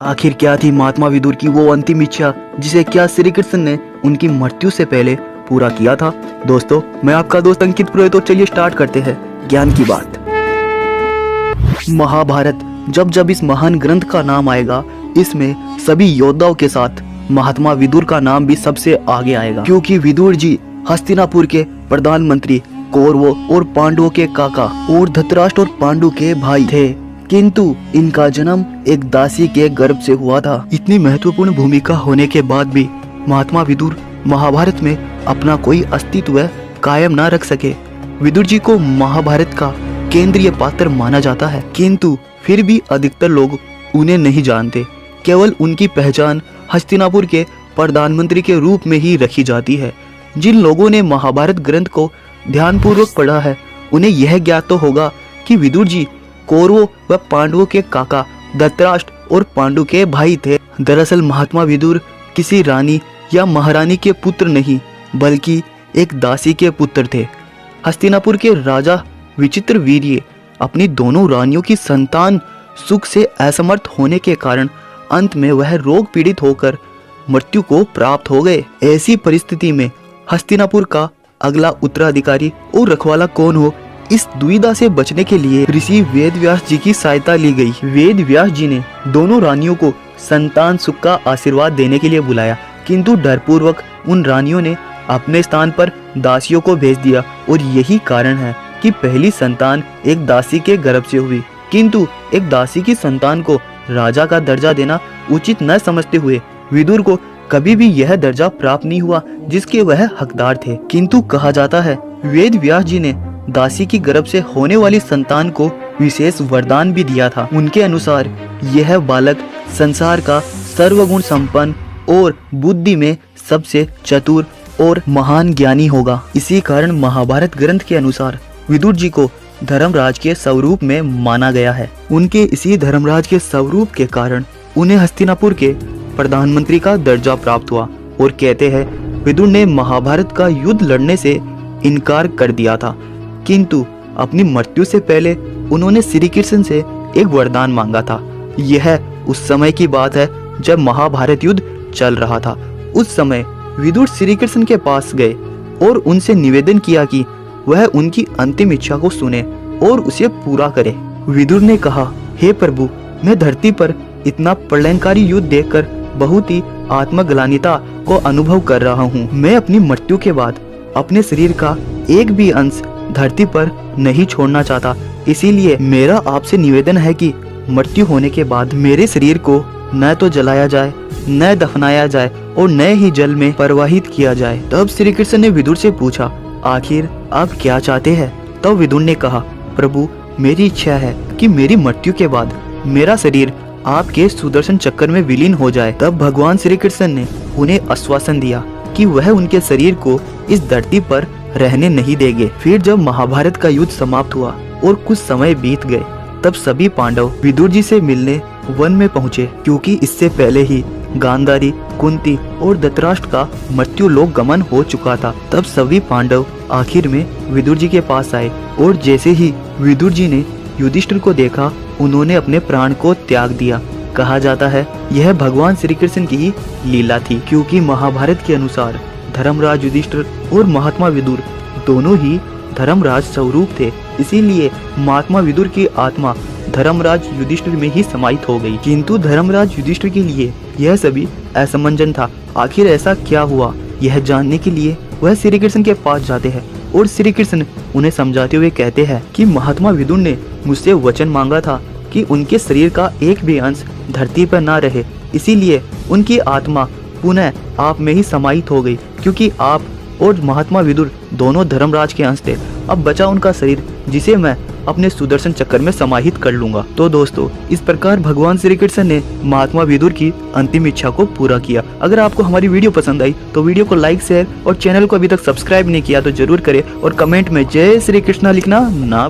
आखिर क्या थी महात्मा विदुर की वो अंतिम इच्छा, जिसे क्या श्री कृष्ण ने उनकी मृत्यु से पहले पूरा किया था। दोस्तों, मैं आपका दोस्त अंकित पुरोहित, तो चलिए स्टार्ट करते हैं ज्ञान की बात। महाभारत, जब जब इस महान ग्रंथ का नाम आएगा, इसमें सभी योद्धाओं के साथ महात्मा विदुर का नाम भी सबसे आगे आएगा, क्योंकि विदुर जी हस्तिनापुर के प्रधानमंत्री, कौरवों और पांडवों के काका और धृतराष्ट्र और पांडु के भाई थे। किंतु इनका जन्म एक दासी के गर्भ से हुआ था। इतनी महत्वपूर्ण भूमिका होने के बाद भी महात्मा विदुर महाभारत में अपना कोई अस्तित्व कायम न रख सके। विदुर जी को महाभारत का केंद्रीय पात्र माना जाता है, किंतु फिर भी अधिकतर लोग उन्हें नहीं जानते। केवल उनकी पहचान हस्तिनापुर के प्रधानमंत्री के रूप में ही रखी जाती है। जिन लोगों ने महाभारत ग्रंथ को ध्यानपूर्वक पढ़ा है, उन्हें यह ज्ञात तो होगा कि विदुर जी कौरवों व पांडवों के काका, धृतराष्ट्र और पांडु के भाई थे। दरअसल महात्मा विदुर किसी रानी या महारानी के पुत्र नहीं, बल्कि एक दासी के पुत्र थे। हस्तिनापुर के राजा विचित्रवीर्य अपनी दोनों रानियों की संतान सुख से असमर्थ होने के कारण अंत में वह रोग पीड़ित होकर मृत्यु को प्राप्त हो गए। ऐसी परिस्थिति में हस्तिनापुर का अगला उत्तराधिकारी और रखवाला कौन हो, इस दुविधा से बचने के लिए ऋषि वेद व्यास जी की सहायता ली गई। वेद व्यास जी ने दोनों रानियों को संतान सुख का आशीर्वाद देने के लिए बुलाया, किंतु डरपूर्वक उन रानियों ने अपने स्थान पर दासियों को भेज दिया, और यही कारण है कि पहली संतान एक दासी के गर्भ से हुई। किंतु एक दासी की संतान को राजा का दर्जा देना उचित न समझते हुए विदुर को कभी भी यह दर्जा प्राप्त नहीं हुआ जिसके वह हकदार थे। किंतु कहा जाता है वेद व्यास जी ने दासी की गर्भ से होने वाली संतान को विशेष वरदान भी दिया था। उनके अनुसार यह बालक संसार का सर्वगुण संपन्न और बुद्धि में सबसे चतुर और महान ज्ञानी होगा। इसी कारण महाभारत ग्रंथ के अनुसार विदुर जी को धर्मराज के स्वरूप में माना गया है। उनके इसी धर्मराज के स्वरूप के कारण उन्हें हस्तिनापुर के प्रधानमंत्री का दर्जा प्राप्त हुआ, और कहते हैं विदुर ने महाभारत का युद्ध लड़ने से इनकार कर दिया था, किंतु अपनी मृत्यु से पहले उन्होंने श्री कृष्ण से एक वरदान मांगा था। यह उस समय की बात है जब महाभारत युद्ध चल रहा था। उस समय विदुर श्री कृष्ण के पास गए और उनसे निवेदन किया कि वह उनकी अंतिम इच्छा को सुने और उसे पूरा करे। विदुर ने कहा, हे प्रभु, मैं धरती पर इतना प्रलयंकारी युद्ध देखकर बहुत ही आत्मग्लानिता को अनुभव कर रहा हूँ। मैं अपनी मृत्यु के बाद अपने शरीर का एक भी अंश धरती पर नहीं छोड़ना चाहता। इसीलिए मेरा आपसे निवेदन है कि मृत्यु होने के बाद मेरे शरीर को न तो जलाया जाए, न दफनाया जाए, और न ही जल में प्रवाहित किया जाए। तब श्री कृष्ण ने विदुर से पूछा, आखिर आप क्या चाहते हैं? तब विदुर ने कहा, प्रभु, मेरी इच्छा है कि मेरी मृत्यु के बाद मेरा शरीर आपके सुदर्शन चक्र में विलीन हो जाए। तब भगवान श्री कृष्ण ने उन्हें आश्वासन दिया कि वह उनके शरीर को इस धरती पर रहने नहीं देंगे। फिर जब महाभारत का युद्ध समाप्त हुआ और कुछ समय बीत गए, तब सभी पांडव विदुर जी से मिलने वन में पहुँचे, क्योंकि इससे पहले ही गांधारी, कुंती और धृतराष्ट्र का मृत्यु लोक गमन हो चुका था। तब सभी पांडव आखिर में विदुर जी के पास आए, और जैसे ही विदुर जी ने युधिष्ठिर को देखा, उन्होंने अपने प्राण को त्याग दिया। कहा जाता है यह भगवान श्री कृष्ण की ही लीला थी, क्योंकि महाभारत के अनुसार धर्मराज युधिष्ठिर और महात्मा विदुर दोनों ही धर्मराज स्वरूप थे। इसीलिए महात्मा विदुर की आत्मा धर्मराज युधिष्ठिर में ही समाहित हो गई। किंतु धर्मराज युधिष्ठिर के लिए यह सभी असमंजस था। आखिर ऐसा क्या हुआ, यह जानने के लिए वह श्री कृष्ण के पास जाते हैं, और श्री कृष्ण उन्हें समझाते हुए कहते हैं कि महात्मा विदुर ने मुझसे वचन मांगा था कि उनके शरीर का एक भी अंश धरती पर न रहे। इसीलिए उनकी आत्मा पुनः आप में ही समाहित हो गई, क्योंकि आप और महात्मा विदुर दोनों धर्मराज के अंश थे। अब बचा उनका शरीर, जिसे मैं अपने सुदर्शन चक्र में समाहित कर लूंगा। तो दोस्तों, इस प्रकार भगवान श्री कृष्ण ने महात्मा विदुर की अंतिम इच्छा को पूरा किया। अगर आपको हमारी वीडियो पसंद आई तो वीडियो को लाइक, शेयर और चैनल को अभी तक सब्सक्राइब नहीं किया तो जरूर करें, और कमेंट में जय श्री कृष्णा लिखना ना